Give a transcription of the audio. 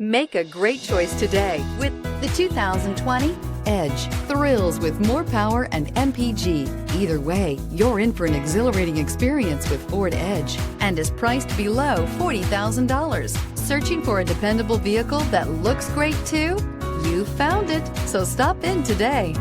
Make a great choice today with the 2020 Edge. Thrills with more power and MPG. Either way, you're in for an exhilarating experience with Ford Edge and is priced below $40,000. Searching for a dependable vehicle that looks great too? You found it, so stop in today.